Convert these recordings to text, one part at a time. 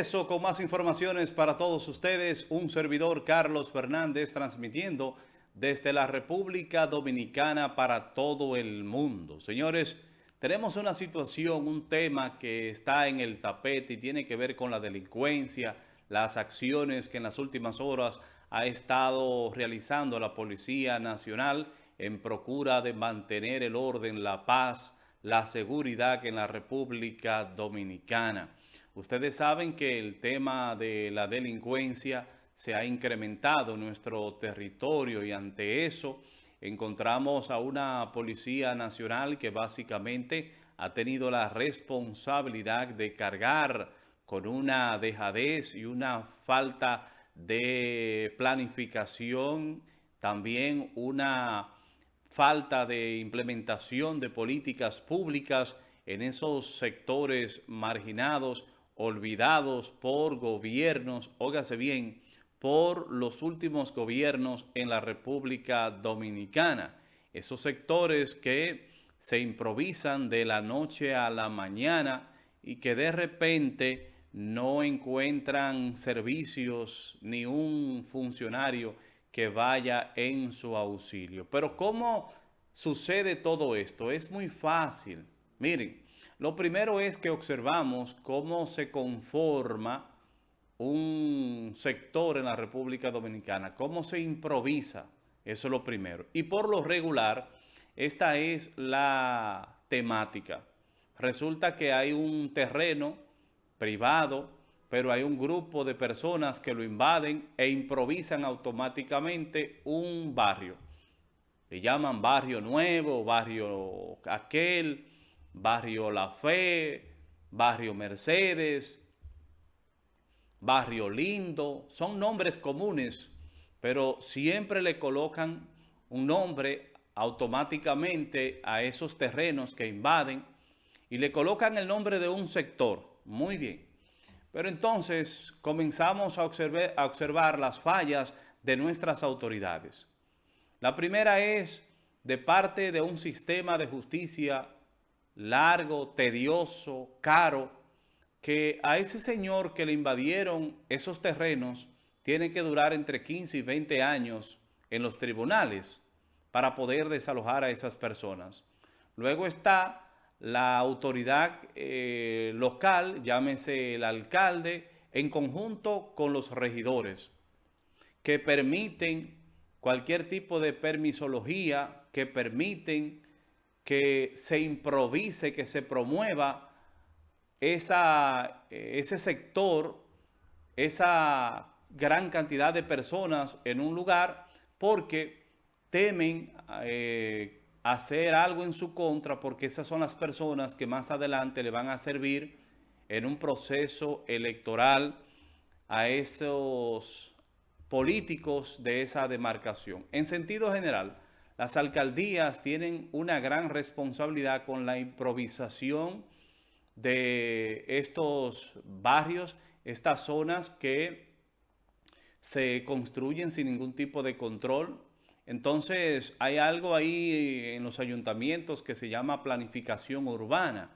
regreso con más informaciones para todos ustedes. Un servidor, Carlos Fernández, transmitiendo desde la República Dominicana para todo el mundo. Señores, tenemos una situación, un tema que está en el tapete y tiene que ver con la delincuencia, las acciones que en las últimas horas ha estado realizando la Policía Nacional en procura de mantener el orden, la paz, la seguridad en la República Dominicana. Ustedes saben que el tema de la delincuencia se ha incrementado en nuestro territorio y ante eso encontramos a una Policía Nacional que básicamente ha tenido la responsabilidad de cargar con una dejadez y una falta de planificación, también una falta de implementación de políticas públicas en esos sectores marginados, olvidados por gobiernos, óigase bien, por los últimos gobiernos en la República Dominicana. Esos sectores que se improvisan de la noche a la mañana y que de repente no encuentran servicios ni un funcionario que vaya en su auxilio. Pero ¿cómo sucede todo esto? Es muy fácil. Miren, lo primero es que observamos cómo se conforma un sector en la República Dominicana, cómo se improvisa, eso es lo primero. Y por lo regular, esta es la temática. Resulta que hay un terreno privado, pero hay un grupo de personas que lo invaden e improvisan automáticamente un barrio. Le llaman barrio nuevo, barrio aquel, barrio La Fe, barrio Mercedes, barrio lindo, son nombres comunes, pero siempre le colocan un nombre automáticamente a esos terrenos que invaden y le colocan el nombre de un sector. Muy bien. Pero entonces comenzamos a observar las fallas de nuestras autoridades. La primera es de parte de un sistema de justicia largo, tedioso, caro, que a ese señor que le invadieron esos terrenos tiene que durar entre 15 y 20 años en los tribunales para poder desalojar a esas personas. Luego está la autoridad local, llámese el alcalde, en conjunto con los regidores, que permiten cualquier tipo de permisología, que permiten que se improvise, que se promueva ese sector, esa gran cantidad de personas en un lugar, porque temen hacer algo en su contra, porque esas son las personas que más adelante le van a servir en un proceso electoral a esos políticos de esa demarcación. En sentido general, las alcaldías tienen una gran responsabilidad con la improvisación de estos barrios, estas zonas que se construyen sin ningún tipo de control. Entonces hay algo ahí en los ayuntamientos que se llama planificación urbana,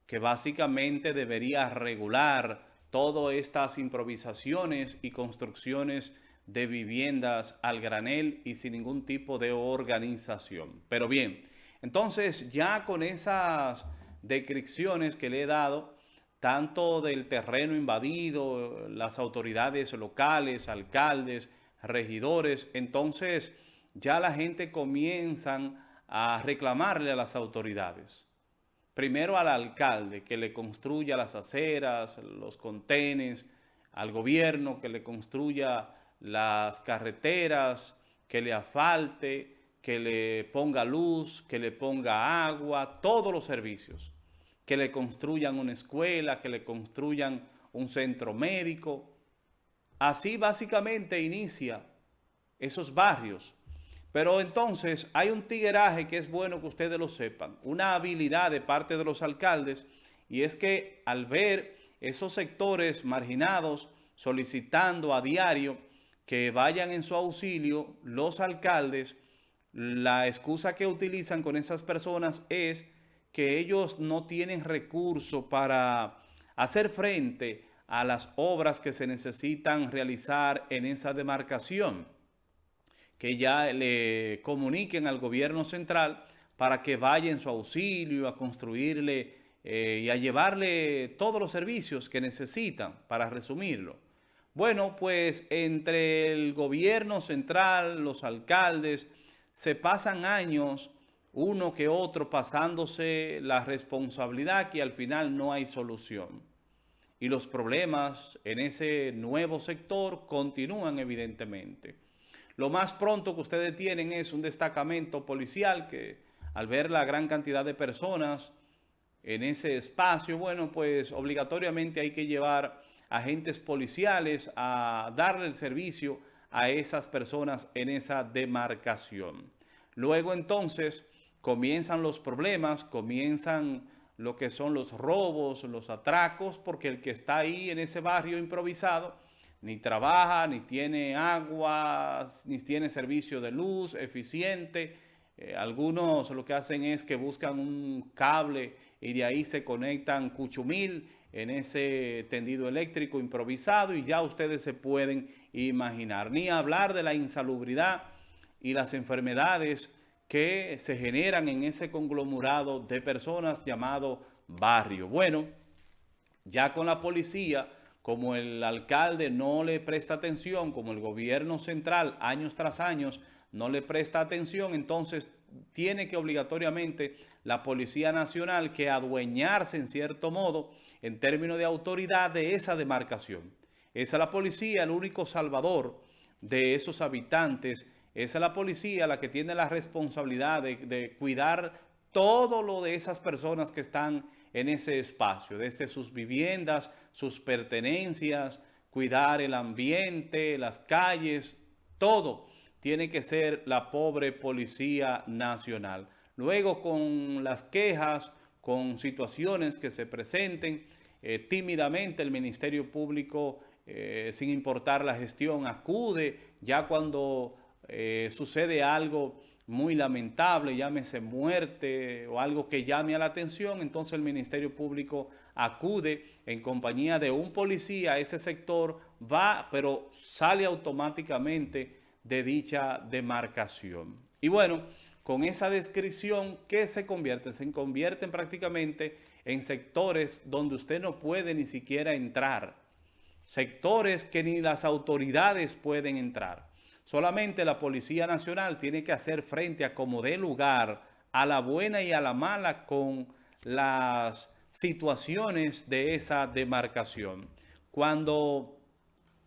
que básicamente debería regular todas estas improvisaciones y construcciones de viviendas al granel y sin ningún tipo de organización. Pero bien, entonces ya con esas descripciones que le he dado, tanto del terreno invadido, las autoridades locales, alcaldes, regidores, entonces ya la gente comienzan a reclamarle a las autoridades. Primero al alcalde que le construya las aceras, los contenes, al gobierno que le construya las carreteras, que le asfalte, que le ponga luz, que le ponga agua, todos los servicios, que le construyan una escuela, que le construyan un centro médico. Así básicamente inicia esos barrios. Pero entonces hay un tigueraje que es bueno que ustedes lo sepan, una habilidad de parte de los alcaldes, y es que al ver esos sectores marginados solicitando a diario que vayan en su auxilio, los alcaldes, la excusa que utilizan con esas personas es que ellos no tienen recursos para hacer frente a las obras que se necesitan realizar en esa demarcación, que ya le comuniquen al gobierno central para que vaya en su auxilio a construirle y a llevarle todos los servicios que necesitan, para resumirlo. Bueno, pues entre el gobierno central, los alcaldes, se pasan años, uno que otro, pasándose la responsabilidad que al final no hay solución. Y los problemas en ese nuevo sector continúan evidentemente. Lo más pronto que ustedes tienen es un destacamento policial que, al ver la gran cantidad de personas en ese espacio, bueno, pues obligatoriamente hay que llevar agentes policiales a darle el servicio a esas personas en esa demarcación. Luego entonces comienzan los problemas, comienzan lo que son los robos, los atracos, porque el que está ahí en ese barrio improvisado ni trabaja, ni tiene agua, ni tiene servicio de luz eficiente. Algunos lo que hacen es que buscan un cable y de ahí se conectan cuchumil en ese tendido eléctrico improvisado, y ya ustedes se pueden imaginar. Ni hablar de la insalubridad y las enfermedades que se generan en ese conglomerado de personas llamado barrio. Bueno, ya con la policía, como el alcalde no le presta atención, como el gobierno central años tras años no le presta atención, entonces tiene que obligatoriamente la Policía Nacional que adueñarse en cierto modo en términos de autoridad de esa demarcación. Esa es la policía, el único salvador de esos habitantes. Esa es la policía la que tiene la responsabilidad de cuidar todo lo de esas personas que están en ese espacio, desde sus viviendas, sus pertenencias, cuidar el ambiente, las calles, todo tiene que ser la pobre Policía Nacional. Luego, con las quejas, con situaciones que se presenten, tímidamente el Ministerio Público, sin importar la gestión, acude ya cuando sucede algo muy lamentable, llámese muerte o algo que llame a la atención. Entonces el Ministerio Público acude en compañía de un policía a ese sector, va, pero sale automáticamente de dicha demarcación. Y bueno, con esa descripción, ¿qué se convierte? Se convierten prácticamente en sectores donde usted no puede ni siquiera entrar, sectores que ni las autoridades pueden entrar. Solamente la Policía Nacional tiene que hacer frente a como dé lugar, a la buena y a la mala, con las situaciones de esa demarcación. Cuando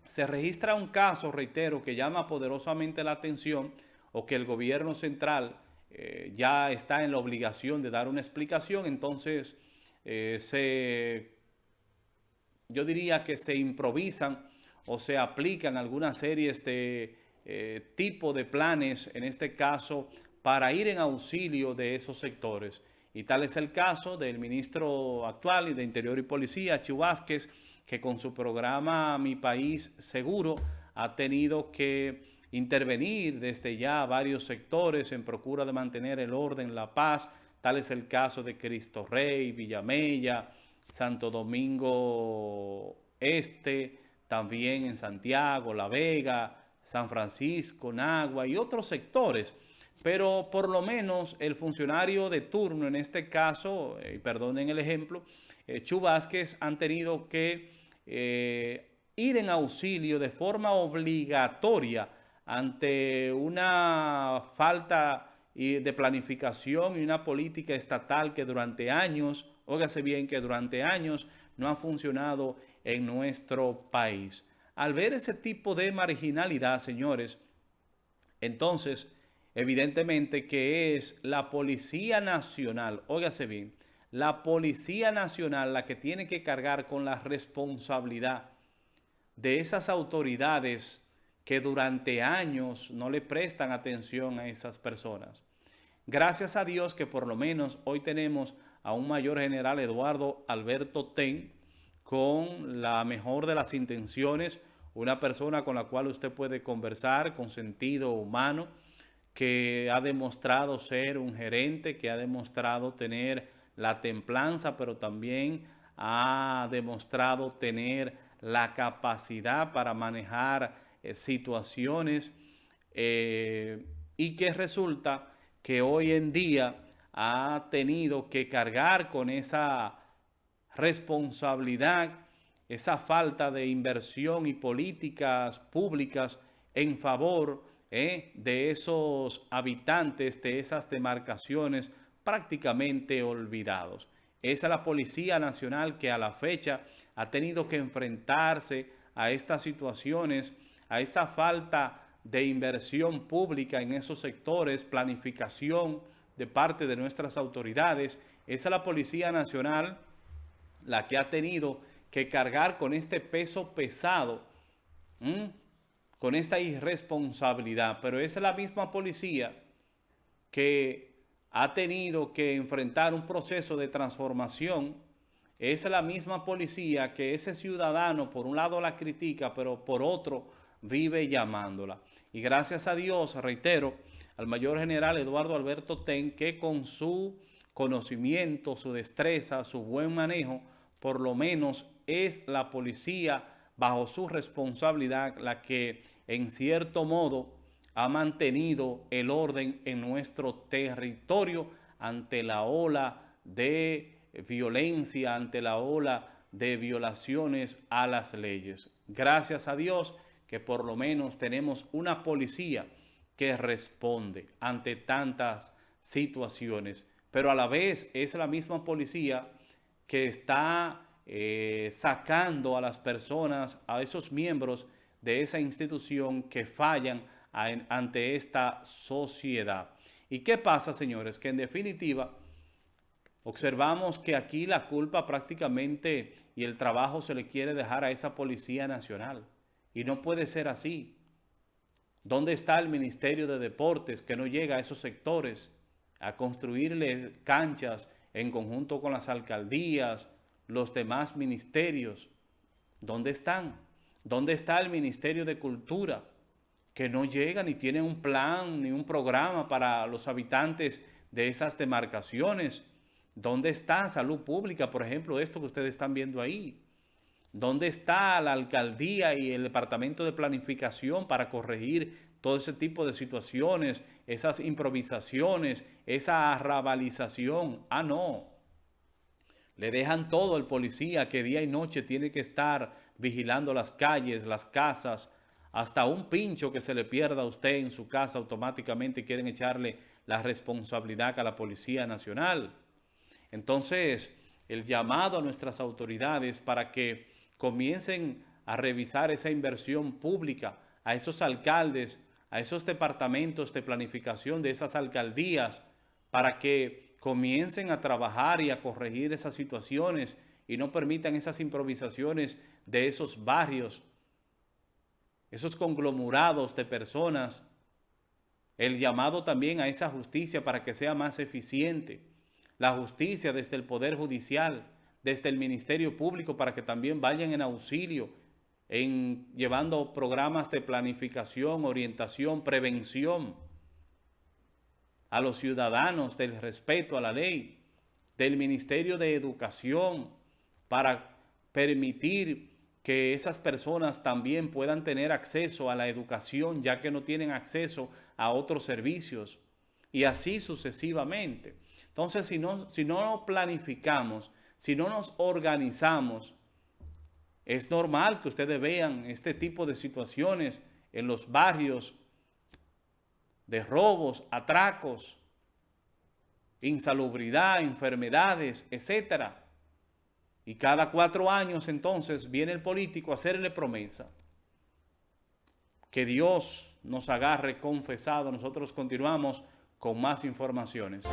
se registra un caso, reitero, que llama poderosamente la atención, o que el gobierno central ya está en la obligación de dar una explicación, entonces yo diría que se improvisan o se aplican algunas series de tipo de planes, en este caso, para ir en auxilio de esos sectores. Y tal es el caso del ministro actual de Interior y Policía, Chu Vázquez, que con su programa Mi País Seguro ha tenido que intervenir desde ya varios sectores en procura de mantener el orden, la paz. Tal es el caso de Cristo Rey, Villamella, Santo Domingo Este, también en Santiago, La Vega, San Francisco, Nagua y otros sectores. Pero por lo menos el funcionario de turno, en este caso, perdonen el ejemplo, Chu Vázquez, han tenido que ir en auxilio de forma obligatoria ante una falta de planificación y una política estatal que durante años, óigase bien, que durante años no ha funcionado en nuestro país. Al ver ese tipo de marginalidad, señores, entonces, evidentemente que es la Policía Nacional, óigase bien, la Policía Nacional la que tiene que cargar con la responsabilidad de esas autoridades que durante años no le prestan atención a esas personas. Gracias a Dios que por lo menos hoy tenemos a un mayor general, Eduardo Alberto Ten, con la mejor de las intenciones, una persona con la cual usted puede conversar con sentido humano, que ha demostrado ser un gerente, que ha demostrado tener la templanza, pero también ha demostrado tener la capacidad para manejar situaciones y que resulta que hoy en día ha tenido que cargar con esa responsabilidad, esa falta de inversión y políticas públicas en favor de esos habitantes de esas demarcaciones prácticamente olvidados. Esa es la Policía Nacional que a la fecha ha tenido que enfrentarse a estas situaciones, a esa falta de inversión pública en esos sectores, planificación de parte de nuestras autoridades. Esa es la Policía Nacional la que ha tenido que cargar con este peso pesado, con esta irresponsabilidad. Pero esa es la misma policía que ha tenido que enfrentar un proceso de transformación. Esa es la misma policía que ese ciudadano por un lado la critica, pero por otro vive llamándola. Y gracias a Dios, reitero, al mayor general Eduardo Alberto Ten, que con su conocimiento, su destreza, su buen manejo, por lo menos es la policía bajo su responsabilidad la que en cierto modo ha mantenido el orden en nuestro territorio ante la ola de violencia, ante la ola de violaciones a las leyes. Gracias a Dios que por lo menos tenemos una policía que responde ante tantas situaciones, pero a la vez es la misma policía que está sacando a las personas, a esos miembros de esa institución que fallan ante esta sociedad. ¿Y qué pasa, señores? Que en definitiva observamos que aquí la culpa prácticamente y el trabajo se le quiere dejar a esa Policía Nacional. Y no puede ser así. ¿Dónde está el Ministerio de Deportes que no llega a esos sectores a construirle canchas en conjunto con las alcaldías, los demás ministerios? ¿Dónde están? ¿Dónde está el Ministerio de Cultura? Que no llega ni tiene un plan ni un programa para los habitantes de esas demarcaciones. ¿Dónde está Salud Pública, por ejemplo, esto que ustedes están viendo ahí? ¿Dónde está la alcaldía y el departamento de planificación para corregir todo ese tipo de situaciones, esas improvisaciones, esa arrabalización? Ah, no. Le dejan todo al policía que día y noche tiene que estar vigilando las calles, las casas, hasta un pincho que se le pierda a usted en su casa, automáticamente quieren echarle la responsabilidad a la Policía Nacional. Entonces, el llamado a nuestras autoridades para que comiencen a revisar esa inversión pública, a esos alcaldes, a esos departamentos de planificación de esas alcaldías, para que comiencen a trabajar y a corregir esas situaciones y no permitan esas improvisaciones de esos barrios, esos conglomerados de personas. El llamado también a esa justicia para que sea más eficiente. La justicia desde el Poder Judicial, desde el Ministerio Público, para que también vayan en auxilio, llevando programas de planificación, orientación, prevención a los ciudadanos del respeto a la ley, del Ministerio de Educación, para permitir que esas personas también puedan tener acceso a la educación, ya que no tienen acceso a otros servicios, y así sucesivamente. Entonces, si no planificamos, si no nos organizamos, es normal que ustedes vean este tipo de situaciones en los barrios de robos, atracos, insalubridad, enfermedades, etc. Y cada 4 años entonces viene el político a hacerle promesa. Que Dios nos agarre confesado. Nosotros continuamos con más informaciones.